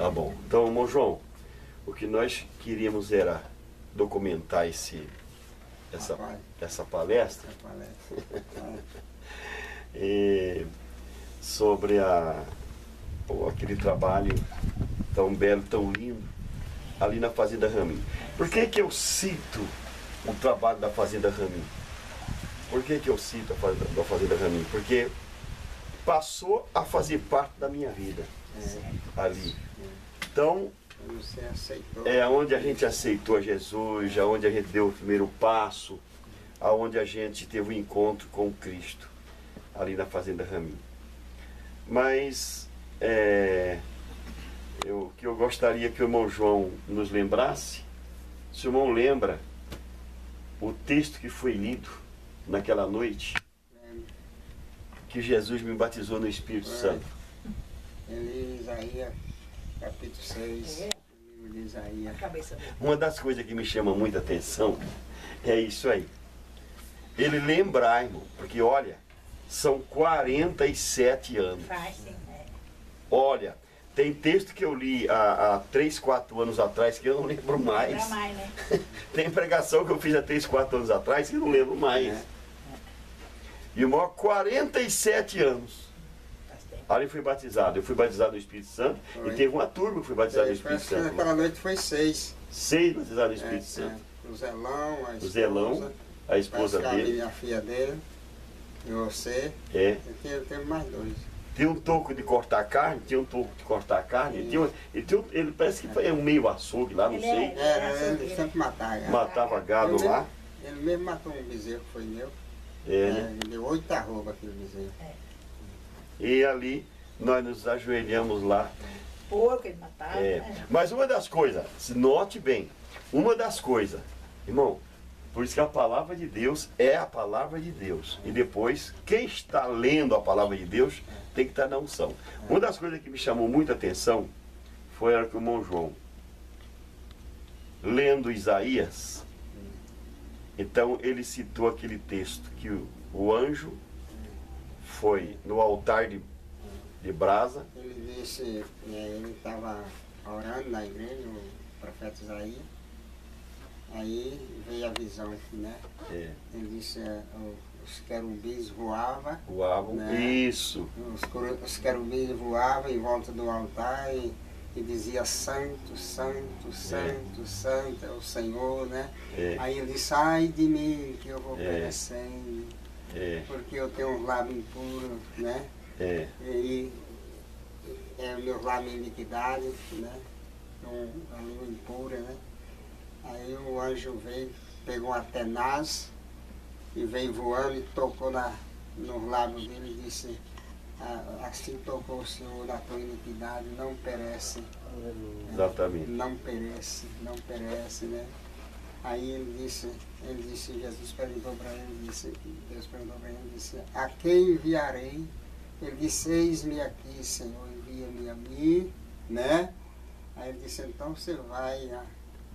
Tá bom. Então, irmão João, o que nós queríamos era documentar essa palestra sobre aquele trabalho tão belo, tão lindo, ali na Fazenda Ramin. Por que que eu cito o trabalho da Fazenda Ramin? Por que que eu cito a Fazenda Ramin? Porque passou a fazer parte da minha vida ali. Então, é onde a gente aceitou Jesus, é onde a gente deu o primeiro passo, aonde a gente teve o encontro com Cristo, ali na Fazenda Ramin. Mas o que eu gostaria que o irmão João nos lembrasse, se o irmão lembra o texto que foi lido naquela noite, que Jesus me batizou no Espírito Santo. Isaías, capítulo 6, livro de Isaías. Uma das coisas que me chama muita atenção é isso aí. Ele lembrar, irmão, porque olha, são 47 anos. Olha, tem texto que eu li há 3, 4 anos atrás que eu não lembro mais. Tem pregação que eu fiz há 3, 4 anos atrás que eu não lembro mais. E o maior 47 anos. Ali fui batizado. Eu fui batizado no Espírito Santo. E teve uma turma que foi batizada no Espírito Santo. Naquela noite foi 6. 6 batizados no Espírito Santo. O Zelão, a esposa dele. A filha dele. E você. E tem mais 2. Tinha um toco de cortar carne, ele parece que foi um meio açougue lá, não sei. Ele sempre matava. Matava gado lá. Ele mesmo matou um bezerro que foi meu. Né? Ele deu 8 arrobas aquele bezerro. E ali nós nos ajoelhamos lá. Porco ele matava. Mas uma das coisas, note bem, uma das coisas, irmão, por isso que a palavra de Deus é a palavra de Deus. E depois, quem está lendo a palavra de Deus tem que estar na unção. Uma das coisas que me chamou muita atenção foi que o irmão João, lendo Isaías, então ele citou aquele texto que o anjo foi no altar de brasa. Ele disse, ele estava orando na igreja, o profeta Isaías. Aí veio a visão, né? Ele disse, os querubins voavam. Né? Isso. Os querubins voavam em volta do altar e dizia santo, santo, santo, santo é o Senhor, né? Aí ele disse, ai de mim que eu vou perecendo, porque eu tenho um lábio impuro, né? E o meu lábio em iniquidade, né? A língua impura, né? Aí o anjo veio, pegou uma tenaz e veio voando e tocou nos lábios dele e disse, assim tocou o Senhor na tua iniquidade, não perece. Exatamente. Não perece, né? Aí ele disse, Jesus perguntou para ele, Deus perguntou para ele, disse, a quem enviarei? Ele disse, eis-me aqui, Senhor, envia-me a mim, né? Aí ele disse, então você vai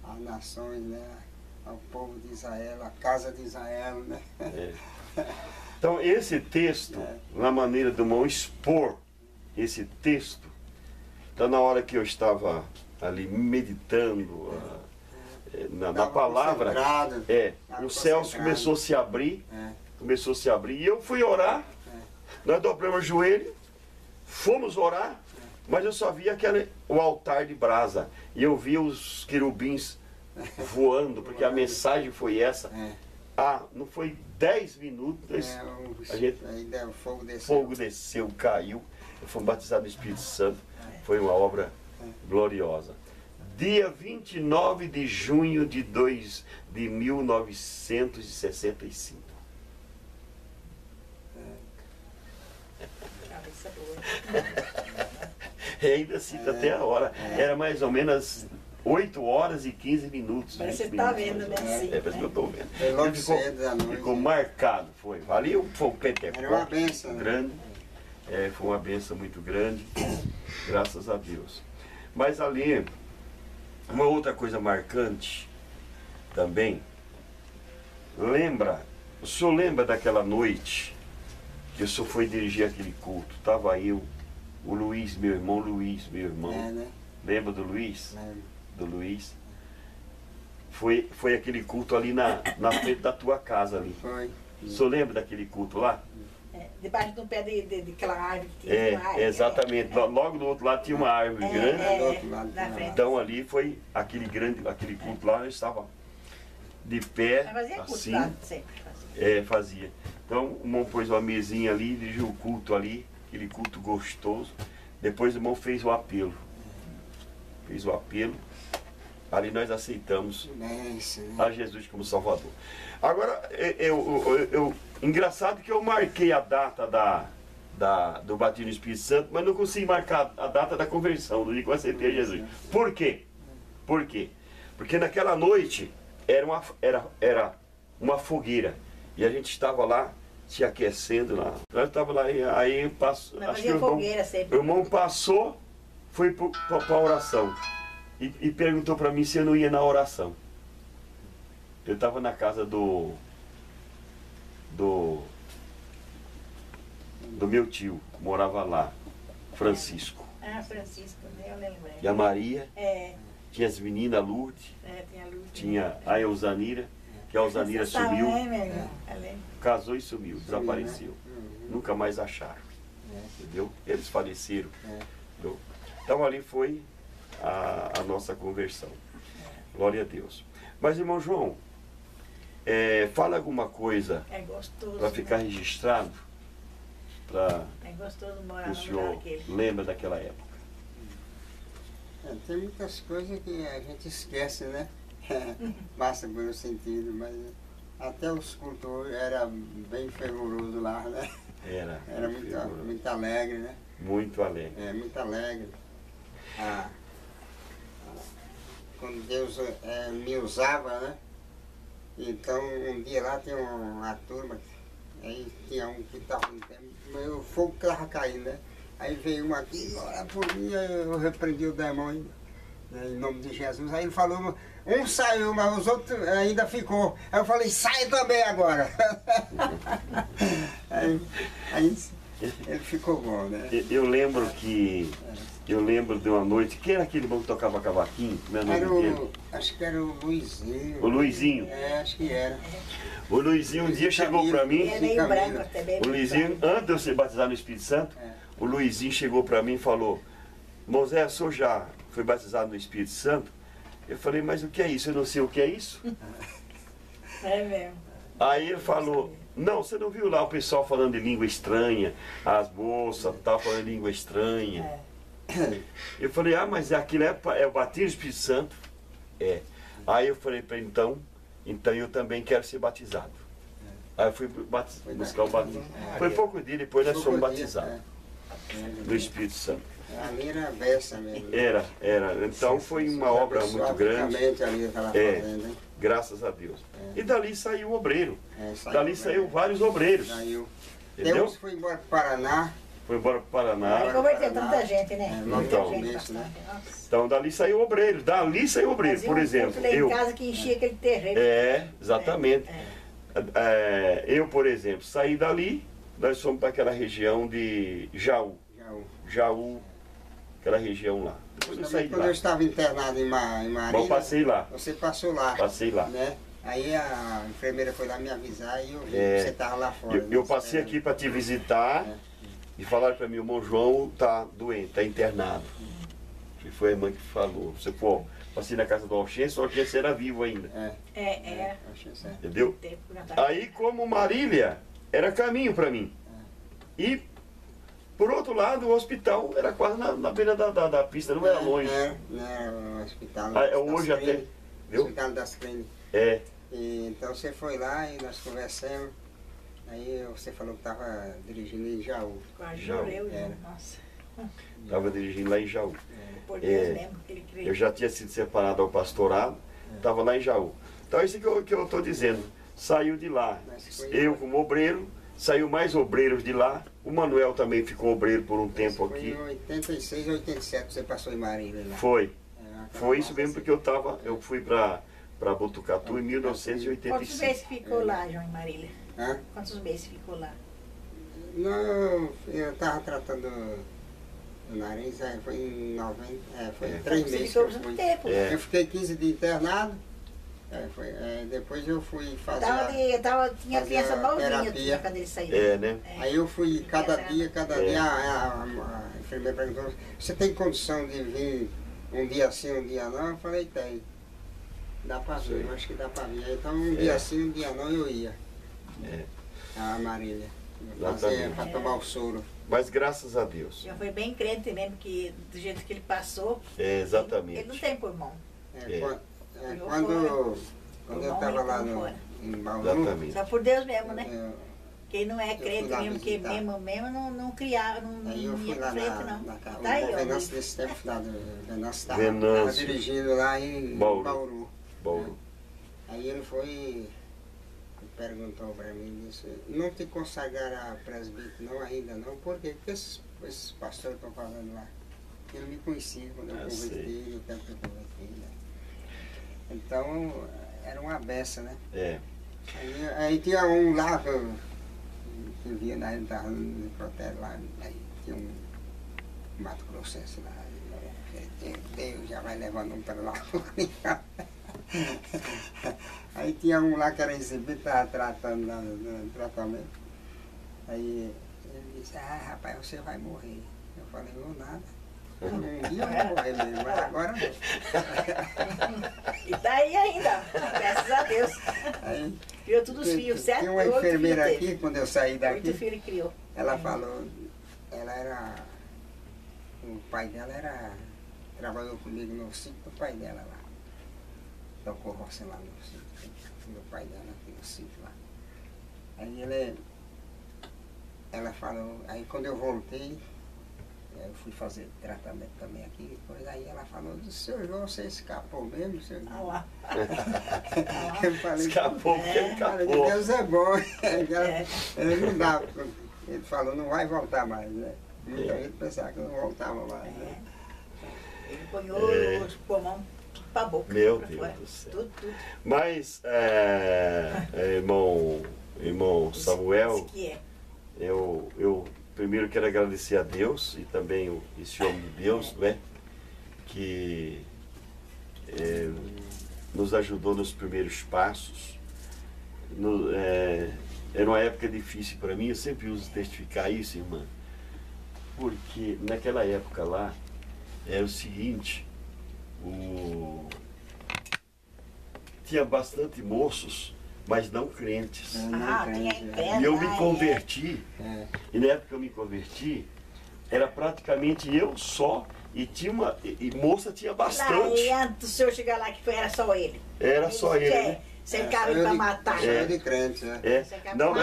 às nações, né? Ao povo de Israel, à casa de Israel, né? Então esse texto, na maneira do irmão expor esse texto, então na hora que eu estava ali meditando na palavra, os céus começou a se abrir, e eu fui orar, nós dobramos o joelho, fomos orar, mas eu só via o altar de brasa, e eu via os querubins voando, porque a mensagem foi essa. Não foi 10 minutos, fogo desceu, caiu, fomos batizados no Espírito Santo, foi uma obra gloriosa. Dia 29 de junho de 1965. Ainda cita até a hora, era mais ou menos 8 horas e 15 minutos. Parece que você está vendo, né? Parece que eu estou vendo. Ficou marcado, foi. Ali foi um Pentecostes. Era uma bênção grande. Foi uma bênção muito grande, graças a Deus. Mas ali, uma outra coisa marcante também, o senhor lembra daquela noite que o senhor foi dirigir aquele culto? Estava eu, o Luiz, meu irmão, Lembra do Luiz? Lembro. Do Luiz. Foi aquele culto ali na frente da tua casa ali. Foi. O senhor lembra daquele culto lá? Debaixo de um pé de aquela árvore que tinha. Uma árvore, exatamente. Logo do outro lado tinha uma árvore grande. Do outro lado, na frente. Então ali foi aquele culto lá, eu estava de pé, Mas fazia culto assim, lá, sempre fazia. fazia. Então o irmão pôs uma mesinha ali, dirigiu o culto ali, aquele culto gostoso. Depois o irmão fez o apelo. Fez o apelo. Ali nós aceitamos a Jesus como Salvador. Agora, engraçado que eu marquei a data do batismo no Espírito Santo, mas não consegui marcar a data da conversão, do dia que eu aceitei a Jesus. Por quê? Por quê? Porque naquela noite era uma fogueira. E a gente estava lá se aquecendo lá. Nós estávamos lá e aí passou. Acho que o irmão passou, foi para a oração. E perguntou para mim se eu não ia na oração. Eu estava na casa do meu tio, que morava lá, Francisco. Francisco, eu lembrei. E a Maria, tinha as meninas, a Lourdes, tinha a Lourdes, tinha a Elzanira, que a Elzanira sumiu, meu casou e sumiu, desapareceu. Nunca mais acharam, entendeu? Eles faleceram. Entendeu? Então ali foi a nossa conversão. Glória a Deus. Mas, irmão João, fala alguma coisa para ficar registrado, para o senhor lembra daquela época. Tem muitas coisas que a gente esquece, né? Passa pelo sentido, mas até os cultos era bem fervoroso lá, né? Era muito alegre, né? Muito alegre. Muito alegre. Quando Deus me usava, né? Então um dia lá tinha uma turma, aí tinha um que estava o fogo que estava caindo, né? Aí veio um aqui, ora por mim, eu repreendi o demônio, né, em nome de Jesus. Aí ele falou, um saiu, mas os outros ainda ficou. Aí eu falei, sai também agora. aí ele ficou bom, né? Eu lembro de uma noite, quem era aquele irmão que tocava cavaquinho? Acho que era o Luizinho. O Luizinho? Acho que era. O Luizinho um dia chegou para mim, o Luizinho, antes de eu ser batizado no Espírito Santo, o Luizinho chegou para mim e falou, Mosé, o senhor já foi batizado no Espírito Santo? Eu falei, mas o que é isso? Eu não sei o que é isso. Mesmo. Aí ele falou, não, você não viu lá o pessoal falando de língua estranha, as moças estavam falando de língua estranha. Eu falei, mas aquilo é o batismo do Espírito Santo? Aí eu falei para ele, então eu também quero ser batizado. Aí eu fui buscar o batismo. Foi pouco dia depois nós fomos batizados no Espírito Santo. Ali era a beça mesmo. Era. Então foi uma obra muito grande. Ali graças a Deus. E dali saiu o obreiro. Dali saiu vários obreiros. Entendeu? Deus foi embora para o Paraná. Foi embora para o Paraná. Converteu tanta gente, né? Então dali saiu o obreiro. Dali saiu o obreiro, por exemplo. Eu em casa que enchia aquele terreno. Exatamente. Eu, por exemplo, saí dali, nós fomos para aquela região de Jaú. Aquela região lá. Depois eu saí de lá. Quando eu estava internado em Marília, eu passei lá. Você passou lá. Passei lá. Né? Aí a enfermeira foi lá me avisar e eu vi que você estava lá fora. Eu passei aqui para te visitar e falaram para mim, o irmão João está doente, está internado. E foi a irmã que falou. Você passei na casa do Alchense, o Alchense era vivo ainda. Entendeu? Aí como Marília era caminho para mim. E por outro lado, o hospital era quase na beira da pista, não era longe. O hospital hoje até. O hospital das clínicas. Então você foi lá e nós conversamos. Aí você falou que estava dirigindo em Jaú. Jaú. Nossa. Estava dirigindo lá em Jaú. Por Deus mesmo, que ele crê. Eu já tinha sido separado ao pastorado, estava lá em Jaú. Então é isso que eu estou dizendo. Saiu de lá. Eu como obreiro, saiu mais obreiros de lá. O Manuel também ficou obreiro por um tempo aqui. Foi em 86 ou 87 você passou em Marília lá. Foi isso mesmo, porque eu fui para Botucatu em 1985. Quantos meses ficou lá, João, em Marília? Quantos meses ficou lá? Não, eu estava tratando O nariz foi em 90, foi 3 meses que eu eu fui. tempo. Eu fiquei 15 dias internado, depois eu fui fazer Tinha fazer criança a novinha terapia. quando ele saiu. Né? Aí eu fui cada dia, a enfermeira perguntou, você tem condição de vir um dia sim, um dia não? Eu falei, tem. Dá pra vir, eu acho que dá pra vir. Então um dia sim, um dia não eu ia. A Marília. Para tomar o soro. Mas graças a Deus. Já foi bem crente mesmo, que do jeito que ele passou. Exatamente. Ele não tem pulmão. Quando eu estava lá em Bauru. Só por Deus mesmo, né? Quem não é crente mesmo, que mesmo não criava, não ia pra frente, não. Tá aí, ó. Desse tempo, Venâncio estava dirigindo lá em Bauru. Aí ele foi. Perguntou para mim, disse, não te consagraram a presbítero não ainda não, por quê? Porque esses pastores estão falando lá. Ele me conhecia quando eu converti, no tempo que eu converti. Né? Então, era uma beça, né? Aí tinha um lá que eu via, né, ele estava no protesto lá, aí tinha um Mato Grossense lá, Deus já vai levando um para lá. Aí tinha um lá que era recebido, estava tratando lá no tratamento. Aí ele disse, rapaz, você vai morrer. Eu falei, nada. Um dia eu vou morrer mesmo, mas agora não. E tá aí ainda, graças a Deus. Aí, criou todos os filhos, certo? Tinha uma enfermeira aqui, quando eu saí daqui. 8 filhos criou. Ela falou, o pai dela trabalhou comigo no sítio do pai dela lá. Tocou roça lá no sítio. Meu pai dela aqui no sítio lá. Aí ela falou, aí quando eu voltei, eu fui fazer tratamento também aqui, depois aí ela falou, seu João, você escapou mesmo, seu João? Lá. Eu falei, escapou, porque ele escapou. Deus é bom. Ele não dá, ele falou, não vai voltar mais, né? Muita gente pensava que não voltava mais, né? Ele ponhou os pulmões pra boca. Meu Deus do céu. Tudo. Mas, irmão Samuel, eu primeiro quero agradecer a Deus e também esse homem de Deus, né, que nos ajudou nos primeiros passos. Era uma época difícil para mim, eu sempre uso testificar isso, irmã, porque naquela época lá era o seguinte, tinha bastante moços, mas não crentes. Tinha E eu me converti, e na época que eu me converti, era praticamente eu só, e moça tinha bastante. E antes do senhor chegar lá, que era só ele. Era só ele, né? Cercava ele pra matar. De crente, Não,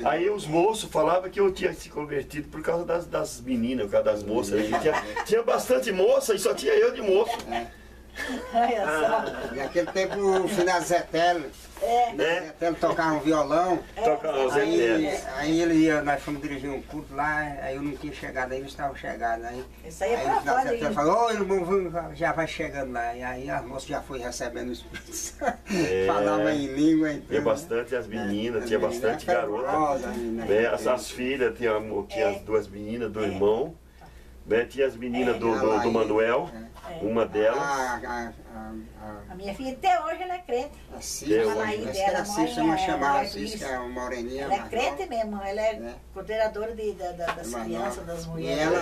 aí os moços falavam que eu tinha se convertido por causa das meninas, por causa das moças. Tinha bastante moça e só tinha eu de moço. Olha só. Naquele tempo o final Zé Telo tocava um violão. Aí nós fomos dirigir um culto lá, aí eu não tinha chegado, aí eles estavam chegando. Aí pra fora. Zé Telo falou, irmão, já vai chegando lá. E aí a moça já foi recebendo o Espírito Santo. Falava em língua. Então, tinha bastante as meninas, tinha bastante garota. As filhas, tinha as 2 meninas do irmão. Tinha as meninas do Manuel. Uma delas. A minha filha até hoje ela é crente. A Cícia, chama chamar a Cícia, que é uma moreninha. Ela é crente mesmo, ela é coordenadora das crianças, das mulheres.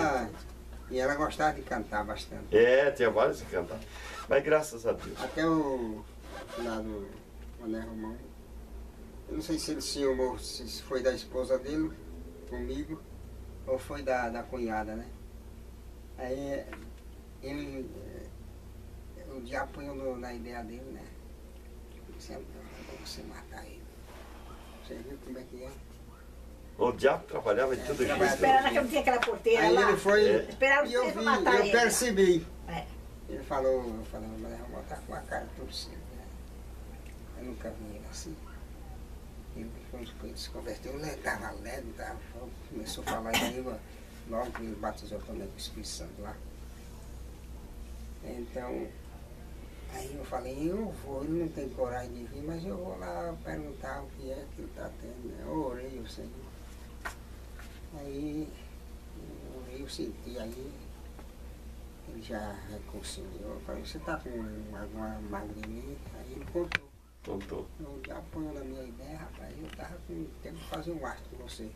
E ela gostava de cantar bastante. Tinha várias que cantavam. Mas graças a Deus. Até o lá do Mané Romão, eu não sei se ele se ciúmou, se foi da esposa dele comigo, ou foi da cunhada, né? Aí o diabo põe na ideia dele, né? Você matar ele. Você viu como é que é? O diabo trabalhava em tudo isso. Esperando que não tinha aquela porteira aí lá. Ele foi, esperava e eu vi, matar ele. Eu percebi. Ele falou, mas eu vou estar com a cara torcida. Né? Eu nunca vi ele assim. Ele, quando se converteu, ele estava leve, começou a falar em língua, logo que ele batizou também com o Espírito Santo lá. Então, aí eu falei, eu vou, ele não tem coragem de vir, mas eu vou lá perguntar o que é que ele está tendo. Né? Eu orei, o Senhor. Aí, eu senti aí, Ele já reconciliou. Eu falei, você está com alguma magrinha? Aí ele contou. Contou. Eu já apoio na minha ideia, rapaz. Eu estava com tempo de fazer um ato com você.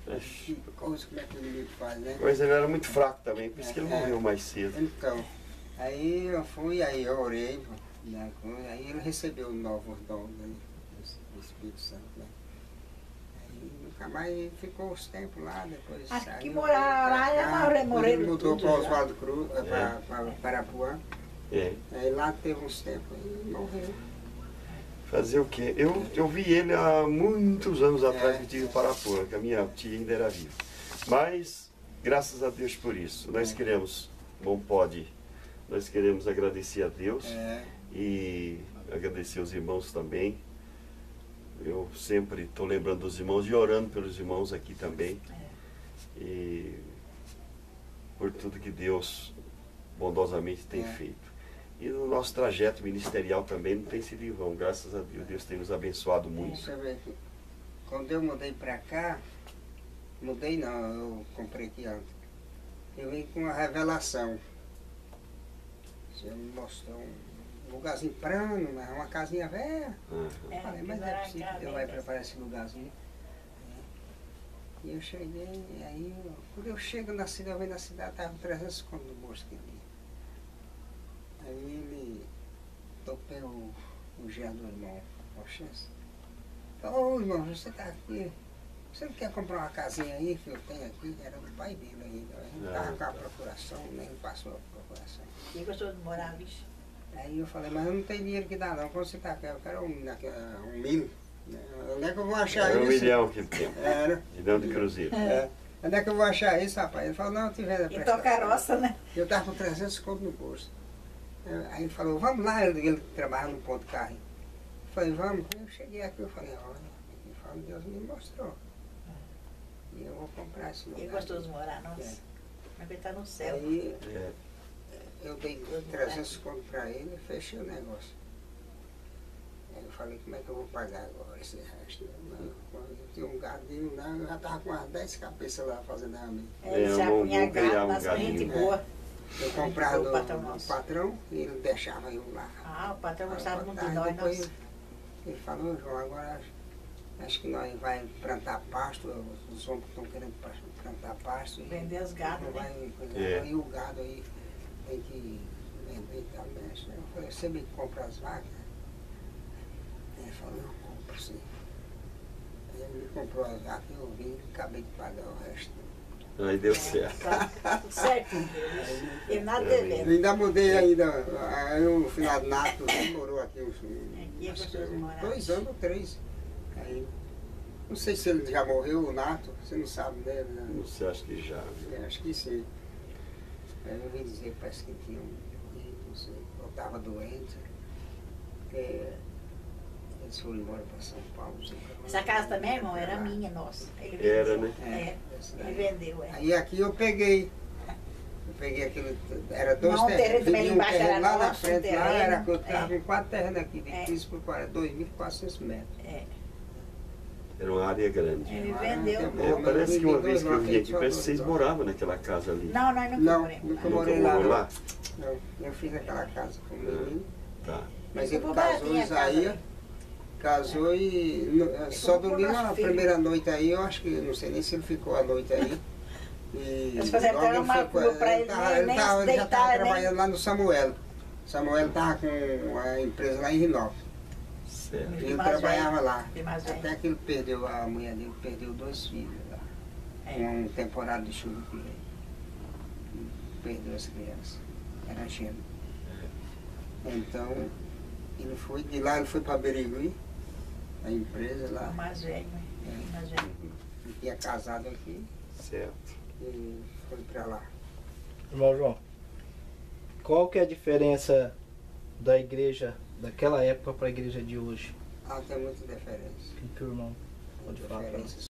Que coisa, como é que ele faz, né? Mas ele era muito fraco também, por isso que ele morreu mais cedo. Então, aí eu fui, aí eu orei, né, aí ele recebeu novos dons, né, do Espírito Santo, né? Aí nunca mais ficou os tempos lá, depois acho saiu. que morar lá é morrer. Ele mudou para Oswaldo Cruz, para Parapuã. Aí lá teve uns tempos e morreu. Fazer o quê? Eu vi ele há muitos anos atrás que eu tive em Parapuã, que a minha tia ainda era viva. Mas, graças a Deus por isso. Nós queremos, bom pode, nós queremos agradecer a Deus e agradecer os irmãos também. Eu sempre estou lembrando dos irmãos e orando pelos irmãos aqui também. E por tudo que Deus bondosamente tem feito. E no nosso trajeto ministerial também não tem sido em vão, graças a Deus. Deus tem nos abençoado muito. Quando eu mudei para cá, mudei não, eu comprei aqui antes. Eu vim com uma revelação. O Senhor me mostrou um lugarzinho plano, mas uma casinha velha. Eu falei, mas é possível que Deus vai preparar esse lugarzinho. E eu cheguei, aí quando eu chego na cidade, eu venho na cidade, estava com 300 contos no bolso que ali. Aí ele topei o gel do irmão, falou, ô irmão, você está aqui, você não quer comprar uma casinha aí que eu tenho aqui? Era do pai dele ainda, ele estava com a procuração, nem passou a procuração. E gostou de morar, bicho? Aí eu falei, mas eu não tenho dinheiro que dá não, quando você está aqui, eu quero um milho. Onde é que eu vou achar isso? Era 1 milhão que tem. Era. Milhão de cruzeiro. Onde é que eu vou achar isso, rapaz? Ele falou, não, eu tiver a prestação. E carroça, né? Eu estava com 300 contos no bolso. Aí ele falou, vamos lá, ele trabalha no ponto de carro. Eu falei, vamos. Eu cheguei aqui, eu falei, olha, Deus me mostrou. E eu vou comprar esse lugar. E gostoso de morar, nossa. Mas ele está no céu. Aí eu dei 300 contos para ele e fechei o negócio. Aí eu falei, como é que eu vou pagar agora esse resto? Eu tinha um gadinho lá, eu já estava com umas 10 cabeças lá fazendo a minha. Ele já punha gado nas frente boa. Eu comprava do patrão e ele deixava eu lá. Ah, o patrão gostava muito de nós. Depois ele falou, João, agora acho que nós vamos plantar pasto, os homens estão querendo plantar pasto. Vender os gados, né? E o gado aí tem que vender e tal. Eu falei, você me compra as vacas? Ele falou, eu compro sim. Aí ele me comprou as vacas e eu vim e acabei de pagar o resto. Aí deu certo. Tudo certo. E nada devendo. Eu ainda mudei ainda. Aí o final de Nato morou aqui uns 2 anos ou 3. Aí, não sei se ele já morreu, o Nato, você não sabe dele, né? Não sei, acho que já. Acho que sim. Aí eu ouvi dizer, parece que tinha não sei, eu estava doente. Eles foram embora para São Paulo. Essa casa também, irmão, era minha, nossa. Ele vendeu. Era, né? Ele vendeu, Aí aqui eu peguei. Eu peguei aquele. Era 2 terrenos. Tinha um terreno lá na nosso, frente, lá era que eu estava É. com 4 terrenos aqui, de 15 por 40, 2.400 metros. Era uma área grande. Ele vendeu. Parece que uma vez que eu vim aqui, parece que vocês moravam naquela casa ali. Não, nós nunca moramos. Nunca Nunca morei morou lá. lá? Não, eu fiz aquela casa com o menino. Tá. Mas Ficou ele casou em baratinha a casa, Isaías. né? Casou e só ficou dormiu nosso na filho. primeira noite aí, eu acho que, não sei nem se ele ficou a noite aí. E Eles fizeram logo uma foi cama pra ele, nem já estava deitar, nem... trabalhando lá no Samuel. Samuel estava com a empresa lá em Rinópolis. Certo. Ele mais trabalhava velho. lá. Tem mais velho. Até que ele perdeu, a mulher dele perdeu 2 filhos lá. Com um temporada de chuva que veio. Perdeu as crianças. Era gêmeo. Então, ele foi, de lá ele foi para Berigui, a empresa lá. O mais velho, né? O mais velho. Ele tinha casado aqui Certo. e foi para lá. Irmão João, qual que é a diferença da igreja daquela época para a igreja de hoje? Ah, tem muita diferença. O que o irmão pode falar pra nós? Diferença